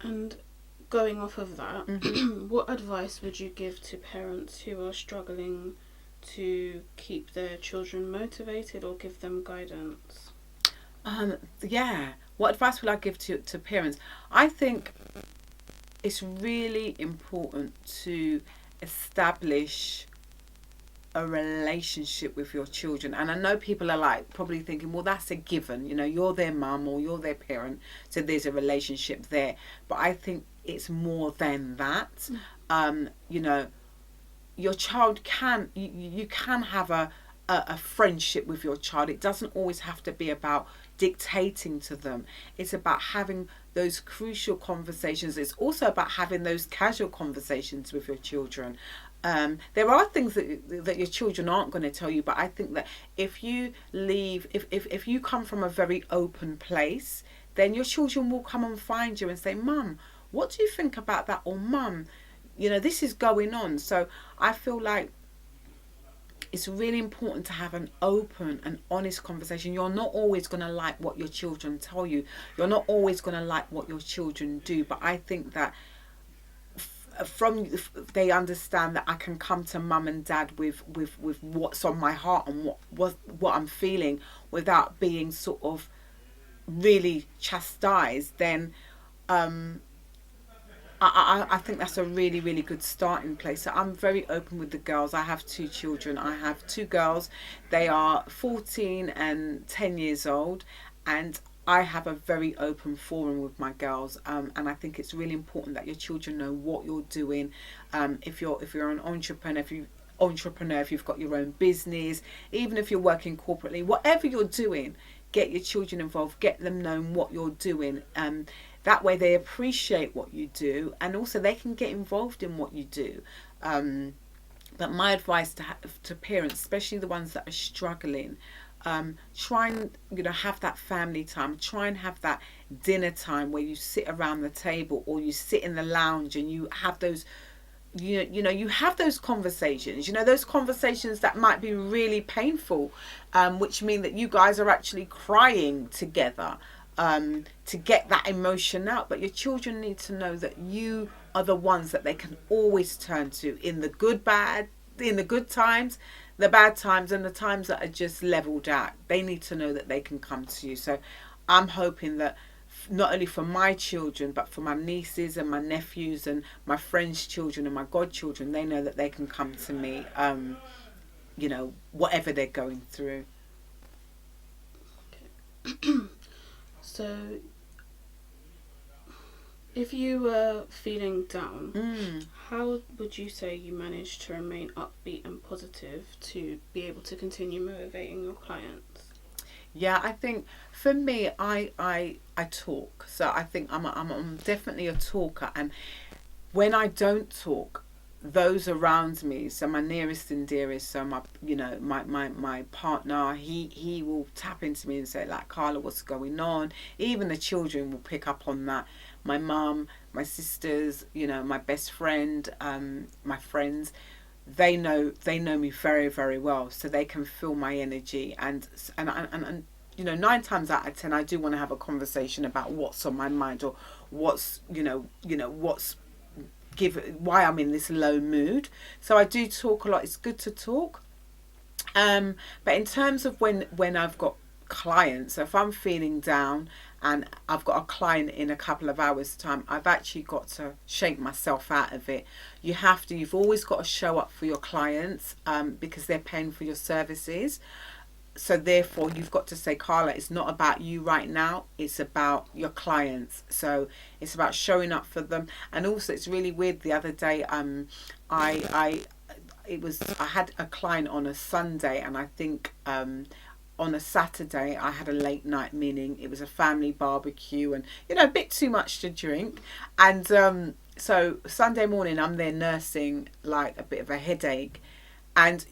And going off of that, Mm-hmm. what advice would you give to parents who are struggling to keep their children motivated or give them guidance? Yeah. What advice would I give to parents? I think it's really important to establish a relationship with your children. And I know people are like probably thinking, well, that's a given. You know, you're their mum or you're their parent, so there's a relationship there. But I think it's more than that. You know, your child can you can have a friendship with your child. It doesn't always have to be about dictating to them. It's about having those crucial conversations. It's also about having those casual conversations with your children. There are things that your children aren't going to tell you, but I think that if you leave, if you come from a very open place, then your children will come and find you and say, Mum, what do you think about that? Or Mum, you know, this is going on. So I feel like it's really important to have an open and honest conversation. You're not always going to like what your children tell you. You're not always going to like what your children do. But I think that from they understand that I can come to mum and dad with what's on my heart and what I'm feeling without being sort of really chastised, then um, I think that's a really, really good starting place. So I'm very open with the girls. I have two children. I have two girls. They are 14 and 10 years old. And I have a very open forum with my girls. And I think it's really important that your children know what you're doing. If you're an entrepreneur, if you've got your own business, even if you're working corporately, whatever you're doing, get your children involved, get them knowing what you're doing. That way they appreciate what you do and also they can get involved in what you do. But my advice to parents, especially the ones that are struggling, try and have that family time. Try and have that dinner time where you sit around the table or you sit in the lounge and you have those you have those conversations, those conversations that might be really painful, which mean that you guys are actually crying together, to get that emotion out. But your children need to know that you are the ones that they can always turn to in the good times, the bad times, and the times that are just leveled out. They need to know that they can come to you. So I'm hoping that not only for my children, but for my nieces and my nephews and my friends' children and my godchildren, they know that they can come to me, whatever they're going through. So, if you were feeling down, how would you say you managed to remain upbeat and positive to be able to continue motivating your clients? Yeah, I think for me, I talk. So I think I'm definitely a talker, and when I don't talk, those around me, so my nearest and dearest, so my partner, he will tap into me and say, like, Carla, what's going on? Even the children will pick up on that. My mum, my sisters, my best friend, my friends, they know me very, very well, so they can feel my energy. And 9 times out of 10, I do want to have a conversation about what's on my mind, or what's what's give why I'm in this low mood. So I do talk a lot. It's good to talk. But in terms of when I've got clients, so if I'm feeling down and I've got a client in a couple of hours time, I've actually got to shake myself out of it. You've always got to show up for your clients, because they're paying for your services. So therefore you've got to say, Carla, it's not about you right now, it's about your clients. So it's about showing up for them. And also it's really weird, the other day I had a client on a Sunday, and I think on a Saturday I had a late night, meaning it was a family barbecue and a bit too much to drink. And so Sunday morning I'm there nursing like a bit of a headache, and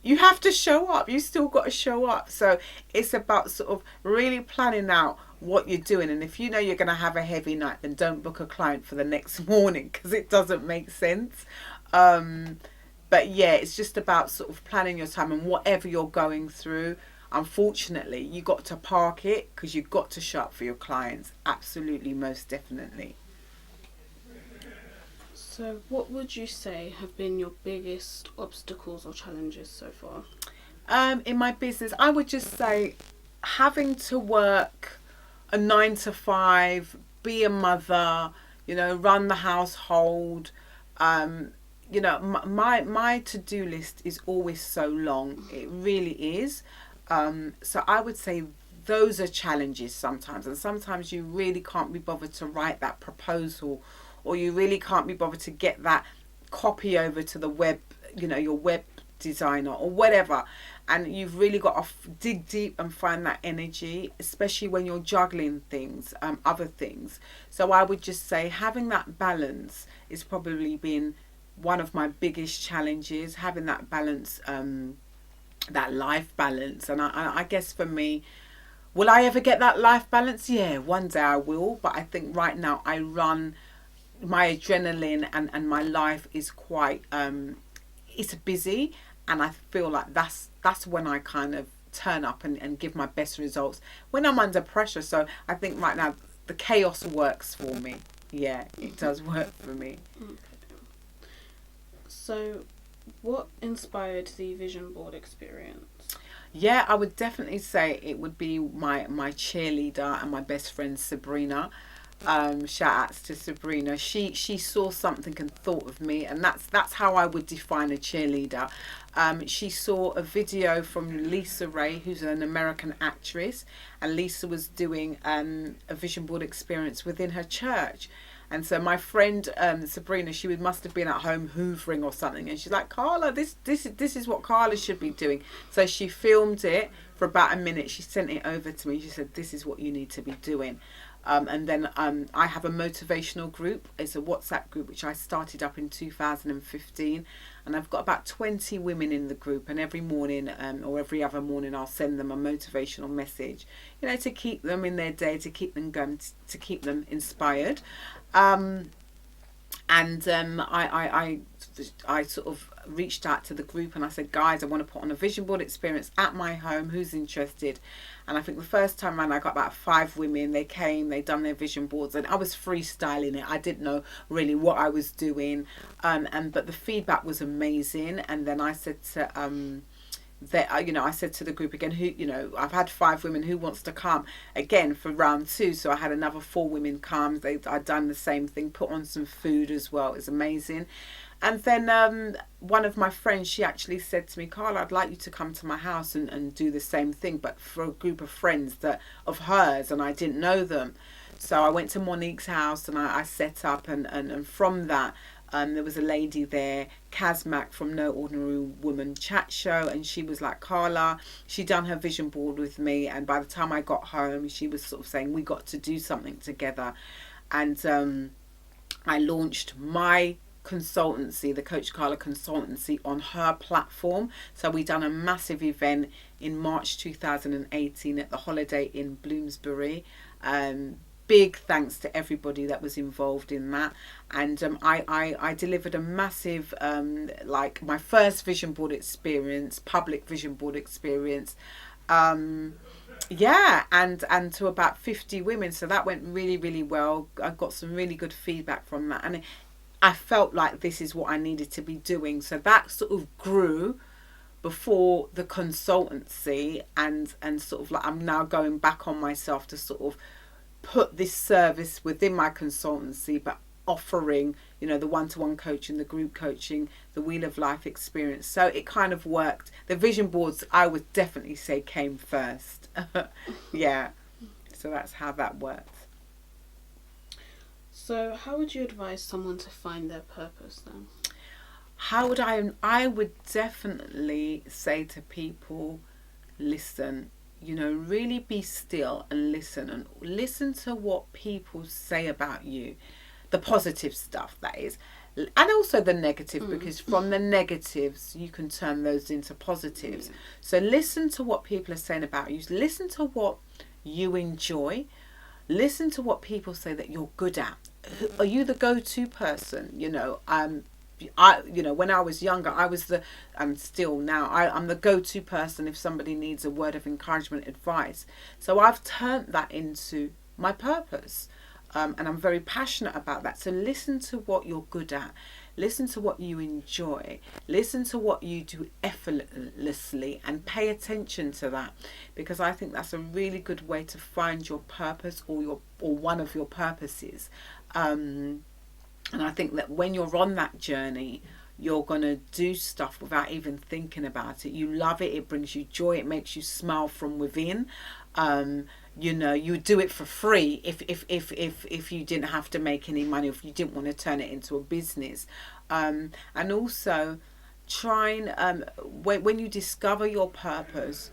you have to show up. You still got to show up. So it's about sort of really planning out what you're doing. And if you know you're going to have a heavy night, then don't book a client for the next morning, because it doesn't make sense. But yeah, it's just about sort of planning your time, and whatever you're going through, unfortunately, you got to park it because you've got to show up for your clients. Absolutely, most definitely. So, what would you say have been your biggest obstacles or challenges so far? In my business, I would just say having to work a 9 to 5, be a mother, run the household. My to-do list is always so long. It really is. So I would say those are challenges sometimes, and sometimes you really can't be bothered to write that proposal, or you really can't be bothered to get that copy over to the web, your web designer or whatever, and you've really got to dig deep and find that energy, especially when you're juggling things, other things. So I would just say having that balance is probably been one of my biggest challenges, having that balance, that life balance. And I guess for me, will I ever get that life balance? Yeah, one day I will. But I think right now I run my adrenaline, and my life is quite, it's busy. And I feel like that's when I kind of turn up and give my best results when I'm under pressure. So I think right now the chaos works for me. Yeah, it does work for me. Okay. So, what inspired the vision board experience? Yeah, I would definitely say it would be my cheerleader and my best friend Sabrina. Shout outs to Sabrina. She saw something and thought of me, and that's how I would define a cheerleader. She saw a video from Lisa Ray, who's an American actress, and Lisa was doing a vision board experience within her church. And so my friend Sabrina, she must have been at home hoovering or something, and she's like, Carla, this is what Carla should be doing. So she filmed it for about a minute. She sent it over to me. She said, this is what you need to be doing. And then I have a motivational group. It's a WhatsApp group which I started up in 2015, and I've got about 20 women in the group. And every morning or every other morning, I'll send them a motivational message, to keep them in their day, to keep them going, to keep them inspired. I sort of reached out to the group and I said, guys, I want to put on a vision board experience at my home. Who's interested? And I think the first time around I got about 5 women. They came, they done their vision boards, and I was freestyling it. I didn't know really what I was doing, but the feedback was amazing. And then I said to I said to the group again, I've had 5 women, who wants to come again for round 2? So I had another 4 women come. I'd done the same thing, put on some food as well. It was amazing. And then one of my friends, she actually said to me, Carla, I'd like you to come to my house and do the same thing, but for a group of friends of hers, and I didn't know them. So I went to Monique's house and I set up, and from that, there was a lady there, Kazmak from No Ordinary Woman Chat Show, and she was like, Carla, she done her vision board with me, and by the time I got home, she was sort of saying, we got to do something together. And I launched my consultancy, the Coach Carla consultancy, on her platform. So we done a massive event in March 2018 at the Holiday Inn Bloomsbury. Big thanks to everybody that was involved in that. And I delivered a massive, my first vision board experience, public vision board experience. And to about 50 women. So that went really, really well. I got some really good feedback from that. And I felt like this is what I needed to be doing. So that sort of grew before the consultancy, and sort of like I'm now going back on myself to sort of put this service within my consultancy, but offering, the one-to-one coaching, the group coaching, the Wheel of Life experience. So it kind of worked. The vision boards, I would definitely say, came first. Yeah. So that's how that works. So how would you advise someone to find their purpose then? I would definitely say to people, listen, really be still and listen to what people say about you, the positive stuff, that is, and also the negative, because from the negatives you can turn those into positives. So listen to what people are saying about you, listen to what you enjoy, listen to what people say that you're good at. Are you the go-to person? when I was younger, I was and still now, I'm the go-to person if somebody needs a word of encouragement, advice. So I've turned that into my purpose. And I'm very passionate about that. So listen to what you're good at. Listen to what you enjoy. Listen to what you do effortlessly and pay attention to that, because I think that's a really good way to find your purpose, or one of your purposes. And I think that when you're on that journey, you're going to do stuff without even thinking about it. You love it. It brings you joy. It makes you smile from within. You would do it for free if you didn't have to make any money, if you didn't want to turn it into a business. And also trying, when you discover your purpose,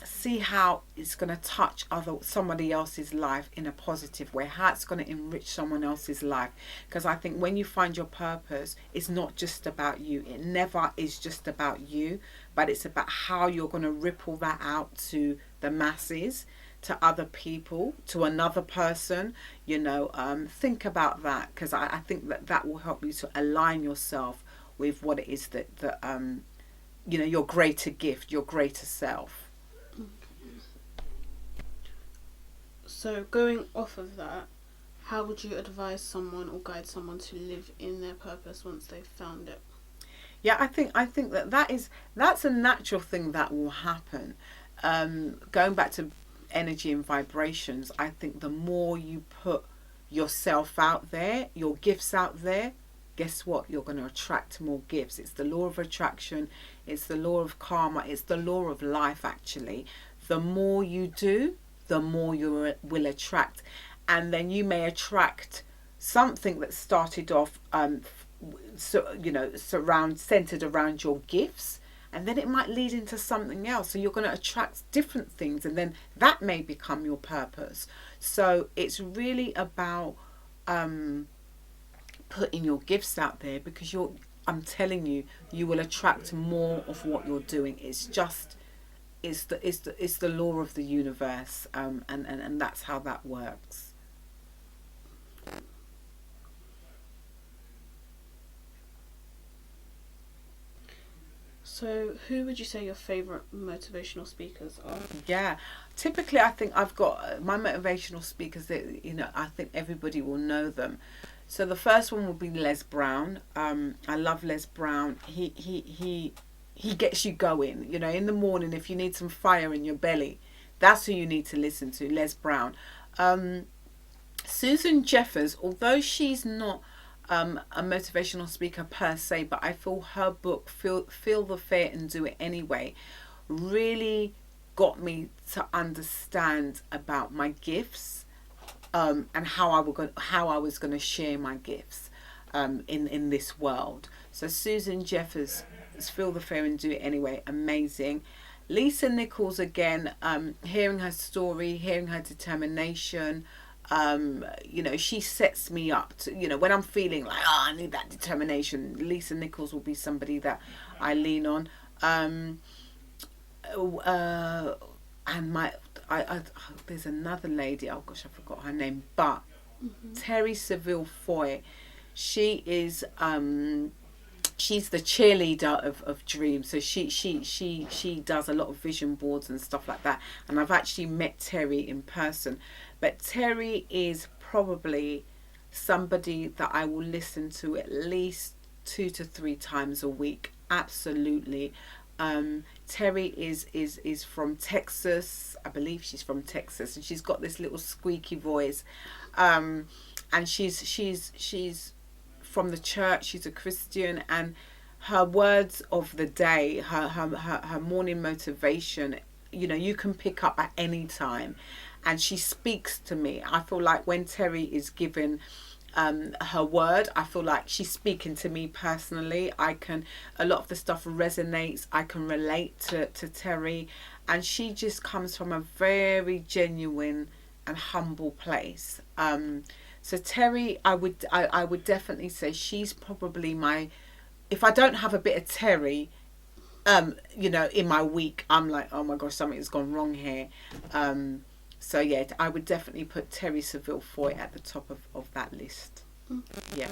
see how it's going to touch somebody else's life in a positive way, how it's going to enrich someone else's life. Because I think when you find your purpose, it's not just about you. It never is just about you, but it's about how you're going to ripple that out to the masses, to other people, to another person. Think about that, because I think that will help you to align yourself with what it is that your greater gift, your greater self. So going off of that, how would you advise someone or guide someone to live in their purpose once they've found it? Yeah, I think that's a natural thing that will happen. Going back to energy and vibrations, I think the more you put yourself out there, your gifts out there, guess what? You're going to attract more gifts. It's the law of attraction. It's the law of karma. It's the law of life, actually. The more you do, the more you will attract. And then you may attract something that started off centered around your gifts, and then it might lead into something else. So you're going to attract different things, and then that may become your purpose. So it's really about putting your gifts out there, because I'm telling you, you will attract more of what you're doing. It's the law of the universe, and that's how that works. So who would you say your favourite motivational speakers are? Yeah, typically I think I've got my motivational speakers that, I think everybody will know them. So the first one will be Les Brown. I love Les Brown. He gets you going. In the morning, if you need some fire in your belly, that's who you need to listen to, Les Brown. Susan Jeffers, although she's not a motivational speaker per se, but I feel her book, Feel the Fear and Do It Anyway, really got me to understand about my gifts, and how I was going to share my gifts in this world. So Susan Jeffers, Feel the Fear and Do It Anyway, amazing. Lisa Nichols, again, hearing her story, hearing her determination, she sets me up to, when I'm feeling like, I need that determination, Lisa Nichols will be somebody that I lean on. And there's another lady, oh gosh, I forgot her name, but Terry Seville Foy, she is she's the cheerleader of dreams. So she does a lot of vision boards and stuff like that, and I've actually met Terry in person. But Terry is probably somebody that I will listen to at least 2 to 3 times a week. Absolutely. Terry is from Texas. I believe she's from Texas, and she's got this little squeaky voice. And she's from the church. She's a Christian, and her words of the day, her morning motivation, you can pick up at any time, and she speaks to me. I feel like when Terry is given her word, I feel like she's speaking to me personally. A lot of the stuff resonates. I can relate to Terry, and she just comes from a very genuine and humble place. So Terry, I would definitely say she's probably if I don't have a bit of Terry, in my week, I'm like, oh my gosh, something's gone wrong here. So yeah, I would definitely put Terry Seville Foy at the top of that list. Yeah.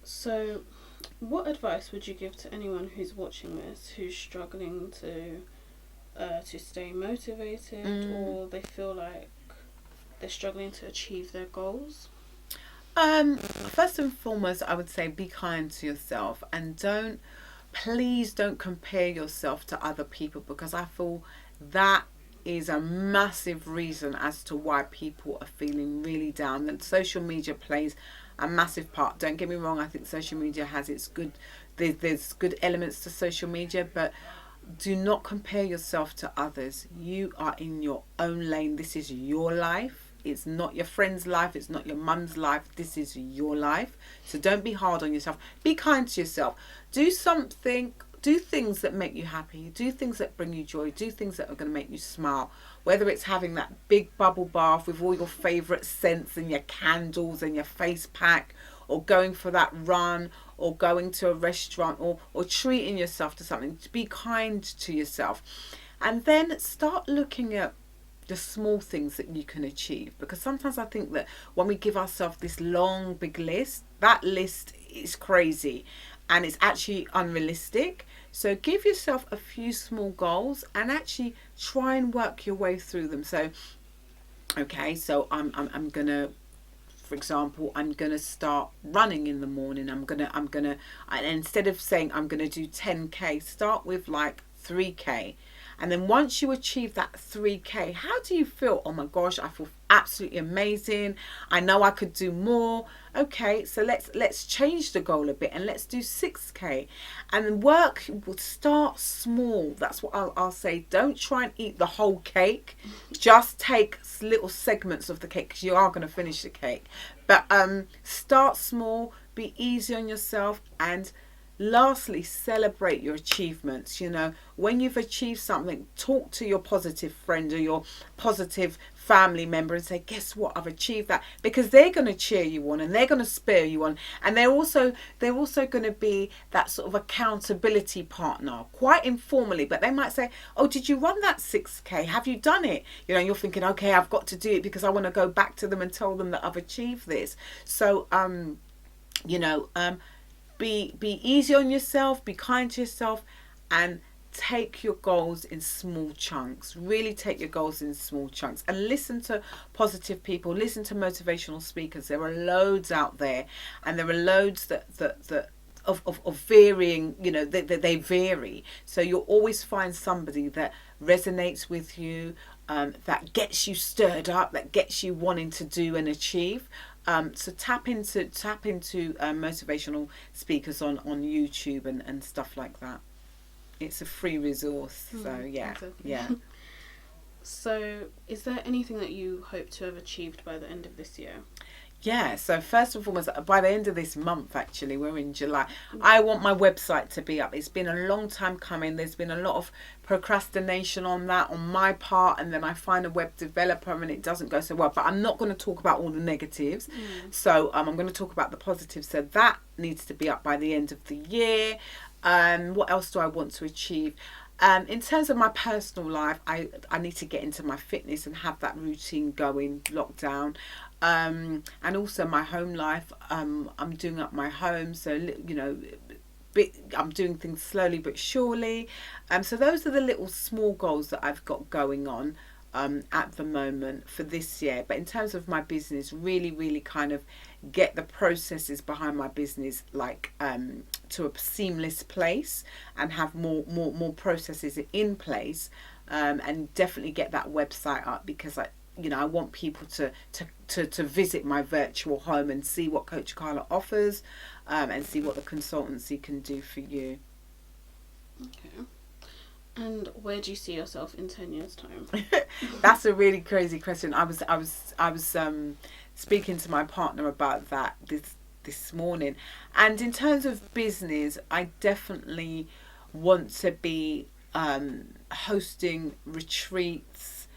So, what advice would you give to anyone who's watching this, who's struggling to stay motivated, or they feel like they're struggling to achieve their goals? First and foremost, I would say be kind to yourself, and please don't compare yourself to other people, because I feel that is a massive reason as to why people are feeling really down. And social media plays a massive part. Don't get me wrong, I think social media has its good, there's good elements to social media, but do not compare yourself to others. You are in your own lane. This is your life. It's not your friend's life. It's not your mum's life. This is your life. So don't be hard on yourself. Be kind to yourself. Do something. Do things that make you happy. Do things that bring you joy. Do things that are going to make you smile. Whether it's having that big bubble bath with all your favourite scents and your candles and your face pack, or going for that run, or going to a restaurant, or treating yourself to something. Be kind to yourself. And then start looking at the small things that you can achieve, because sometimes I think that when we give ourselves this long big list, that list is crazy and it's actually unrealistic. So give yourself a few small goals and actually try and work your way through them. So okay, so I'm gonna, for example, I'm gonna start running in the morning. I'm gonna and instead of saying I'm gonna do 10k, start with like 3k. And then once you achieve that 3k, how do you feel? Oh my gosh, I feel absolutely amazing. I know I could do more. Okay, so let's change the goal a bit and let's do 6k. And work will start small. That's what I'll say. Don't try and eat the whole cake. Just take little segments of the cake, because you are going to finish the cake. But start small, be easy on yourself, and lastly, celebrate your achievements. You know, when you've achieved something, talk to your positive friend or your positive family member and say, guess what, I've achieved that, because they're going to cheer you on and they're going to spur you on, and they're also going to be that sort of accountability partner, quite informally. But they might say, oh, did you run that 6k? Have you done it? You know, you're thinking, okay, I've got to do it because I want to go back to them and tell them that I've achieved this. So you know, be easy on yourself, be kind to yourself, and take your goals in small chunks. Really take your goals in small chunks, and listen to positive people, listen to motivational speakers. There are loads out there, and there are loads that of varying, you know, they vary. So you'll always find somebody that resonates with you, that gets you stirred up, that gets you wanting to do and achieve. So tap into motivational speakers on YouTube and stuff like that. It's a free resource. So yeah, exactly. Yeah. So is there anything that you hope to have achieved by the end of this year? Yeah, so first and foremost, by the end of this month, actually, we're in July, I want my website to be up. It's been a long time coming. There's been a lot of procrastination on that on my part, and then I find a web developer and it doesn't go so well. But I'm not going to talk about all the negatives. So I'm going to talk about the positives. So that needs to be up by the end of the year. What else do I want to achieve? In terms of my personal life, I need to get into my fitness and have that routine going, lockdown. And also my home life. I'm doing up my home, so you know, I'm doing things slowly but surely. So those are the little small goals that I've got going on at the moment for this year. But in terms of my business, really kind of get the processes behind my business like to a seamless place, and have more processes in place, and definitely get that website up, because I want people to visit my virtual home and see what Coach Carla offers, and see what the consultancy can do for you. Okay. And where do you see yourself in 10 years' time? That's a really crazy question. I was speaking to my partner about that this morning. And in terms of business, I definitely want to be hosting retreats,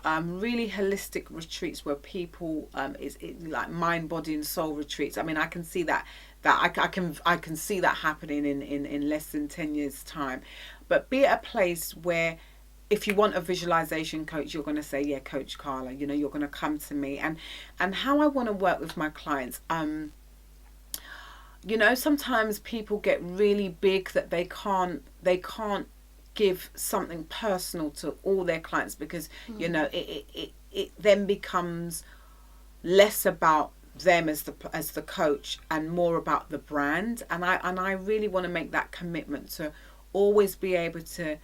really holistic retreats where people like mind, body and soul retreats. I mean, I can see that I can see that happening in less than 10 years time. But be at a place where, if you want a visualization coach, you're going to say, yeah, Coach Carla, you know, you're going to come to me. And how I want to work with my clients, you know, sometimes people get really big that they can't give something personal to all their clients, because you know it then becomes less about them as the coach and more about the brand. And I really want to make that commitment to always be able to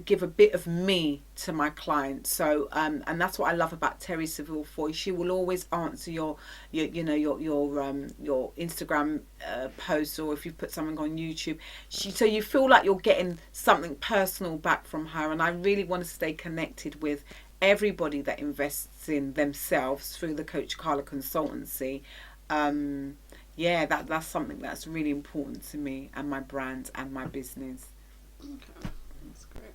give a bit of me to my clients. So and that's what I love about Terry Seville Foy. She will always answer your you know your Instagram posts, or if you put something on YouTube. So you feel like you're getting something personal back from her. And I really want to stay connected with everybody that invests in themselves through the Coach Carla consultancy. Yeah, that's something that's really important to me and my brand and my business. Okay, that's great.